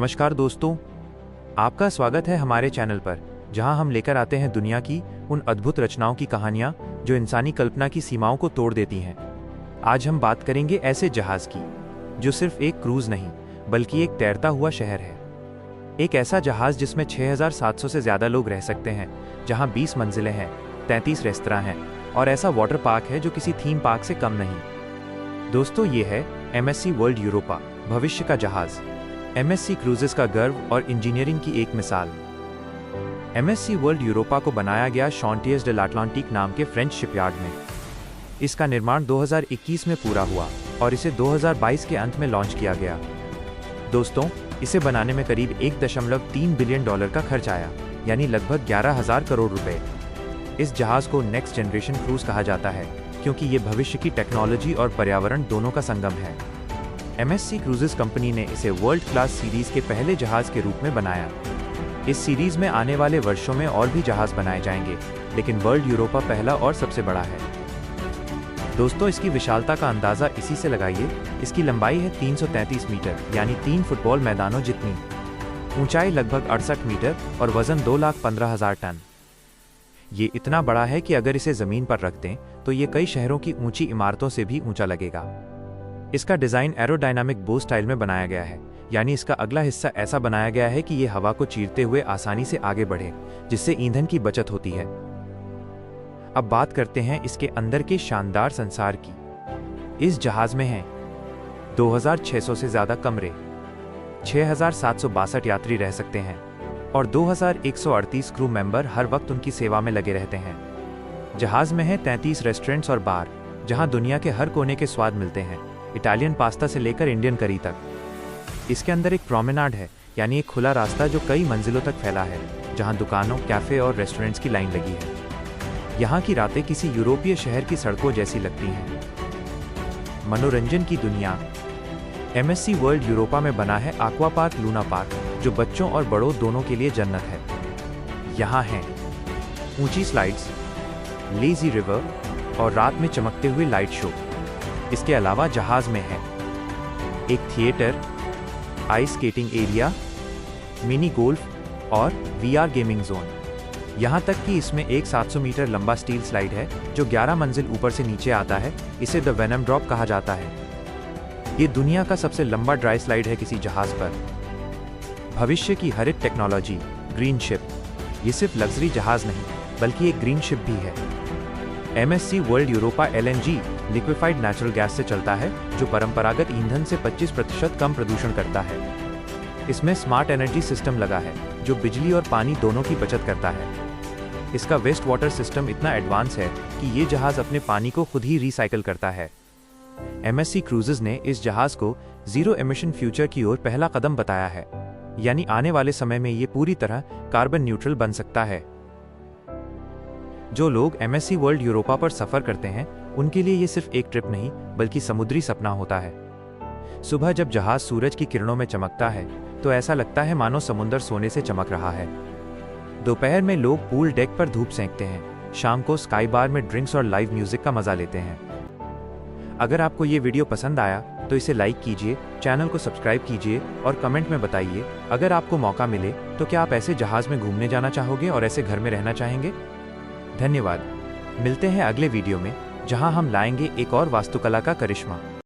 नमस्कार दोस्तों, आपका स्वागत है हमारे चैनल पर, जहां हम लेकर आते हैं दुनिया की उन अद्भुत रचनाओं की कहानियां जो इंसानी कल्पना की सीमाओं को तोड़ देती हैं। आज हम बात करेंगे ऐसे जहाज की जो सिर्फ एक क्रूज नहीं बल्कि एक तैरता हुआ शहर है। एक ऐसा जहाज जिसमें 6700 से ज्यादा लोग रह सकते हैं, जहां 20 मंजिलें हैं, 33 रेस्तरां हैं और ऐसा वाटर पार्क है जो किसी थीम पार्क से कम नहीं। दोस्तों, ये है MSC वर्ल्ड यूरोपा, भविष्य का जहाज। MSC क्रूजेस का गर्व और इंजीनियरिंग की एक मिसाल। MSC वर्ल्ड यूरोपा को बनाया गया शॉन्टियर्स डे l'Atlantique नाम के फ्रेंच शिपयार्ड में। इसका निर्माण 2021 में पूरा हुआ और इसे 2022 के अंत में लॉन्च किया गया। दोस्तों, इसे बनाने में करीब $1.3 बिलियन का खर्च आया, यानी लगभग 11,000 करोड़ रुपए। इस जहाज को नेक्स्ट जनरेशन क्रूज कहा जाता है क्योंकि ये भविष्य की टेक्नोलॉजी और पर्यावरण दोनों का संगम है। MSC क्रूजेस कंपनी ने इसे वर्ल्ड क्लास सीरीज के पहले जहाज के रूप में बनाया। इस सीरीज में आने वाले वर्षों में और भी जहाज बनाए जाएंगे, लेकिन वर्ल्ड यूरोपा पहला और सबसे बड़ा है। दोस्तों, इसकी विशालता का अंदाजा इसी से लगाइए। इसकी लंबाई है 333 मीटर, यानी 3 फुटबॉल मैदानों जितनी। ऊंचाई लगभग 68 मीटर और वजन 2,15,000 टन। ये इतना बड़ा है कि अगर इसे जमीन पर रख दें तो ये कई शहरों की ऊंची इमारतों से भी ऊंचा लगेगा। इसका डिजाइन एरोडायनामिक बो स्टाइल में बनाया गया है, यानी इसका अगला हिस्सा ऐसा बनाया गया है कि ये हवा को चीरते हुए आसानी से आगे बढ़े, जिससे ईंधन की बचत होती है। अब बात करते हैं इसके अंदर के शानदार संसार की। इस जहाज में हैं 2600 से ज्यादा कमरे, 6762 यात्री रह सकते हैं और 2138 क्रू मेंबर हर वक्त उनकी सेवा में लगे रहते हैं। जहाज में है 33 रेस्टोरेंट्स और बार, जहां दुनिया के हर कोने के स्वाद मिलते हैं, इटालियन पास्ता से लेकर इंडियन करी तक। इसके अंदर एक प्रोमेनाड है, यानी एक खुला रास्ता जो कई मंजिलों तक फैला है, जहां दुकानों, कैफे और रेस्टोरेंट्स की लाइन लगी है। यहाँ की रातें किसी यूरोपीय शहर की सड़कों जैसी लगती हैं। मनोरंजन की दुनिया। MSC वर्ल्ड यूरोपा में बना है एक्वा पार्क लूना पार्क, जो बच्चों और बड़ों दोनों के लिए जन्नत है। यहाँ हैं ऊंची स्लाइड्स, लेजी रिवर और रात में चमकते हुए लाइट शो। इसके अलावा जहाज में है एक theatre, ice skating area, mini golf और VR गेमिंग जोन। यहाँ तक कि इसमें एक 700 मीटर लंबा स्टील स्लाइड है जो 11 मंजिल ऊपर से नीचे आता है। इसे द वेनम ड्रॉप कहा जाता है। ये दुनिया का सबसे लंबा ड्राई स्लाइड है किसी जहाज पर। भविष्य की हरित टेक्नोलॉजी, ग्रीन शिप। ये सिर्फ लग्जरी जहाज नहीं बल्कि एक ग्रीन शिप भी है। MSC world Europa LNG liquefied natural gas से चलता है, जो परंपरागत ईंधन से 25% कम प्रदूषण करता है। इसमें स्मार्ट एनर्जी सिस्टम लगा है जो बिजली और पानी दोनों की बचत करता है। इसका वेस्ट वाटर सिस्टम इतना एडवांस है कि ये जहाज अपने पानी को खुद ही रिसाइकिल करता है। MSC क्रूजेस ने इस जहाज को जीरो एमिशन फ्यूचर की ओर पहला कदम बताया है, यानी आने वाले समय में ये पूरी तरह कार्बन न्यूट्रल बन सकता है। जो लोग MSC वर्ल्ड यूरोपा पर सफर करते हैं, उनके लिए ये सिर्फ एक ट्रिप नहीं बल्कि समुद्री सपना होता है। सुबह जब जहाज सूरज की किरणों में चमकता है तो ऐसा लगता है मानो समुद्र सोने से चमक रहा है। दोपहर में लोग पूल डेक पर धूप सेंकते हैं, शाम को स्काई बार में ड्रिंक्स और लाइव म्यूजिक का मजा लेते हैं। अगर आपको ये वीडियो पसंद आया तो इसे लाइक कीजिए, चैनल को सब्सक्राइब कीजिए और कमेंट में बताइए अगर आपको मौका मिले तो क्या आप ऐसे जहाज में घूमने जाना चाहोगे और ऐसे घर में रहना चाहेंगे। धन्यवाद। मिलते हैं अगले वीडियो में, जहां हम लाएंगे एक और वास्तुकला का करिश्मा।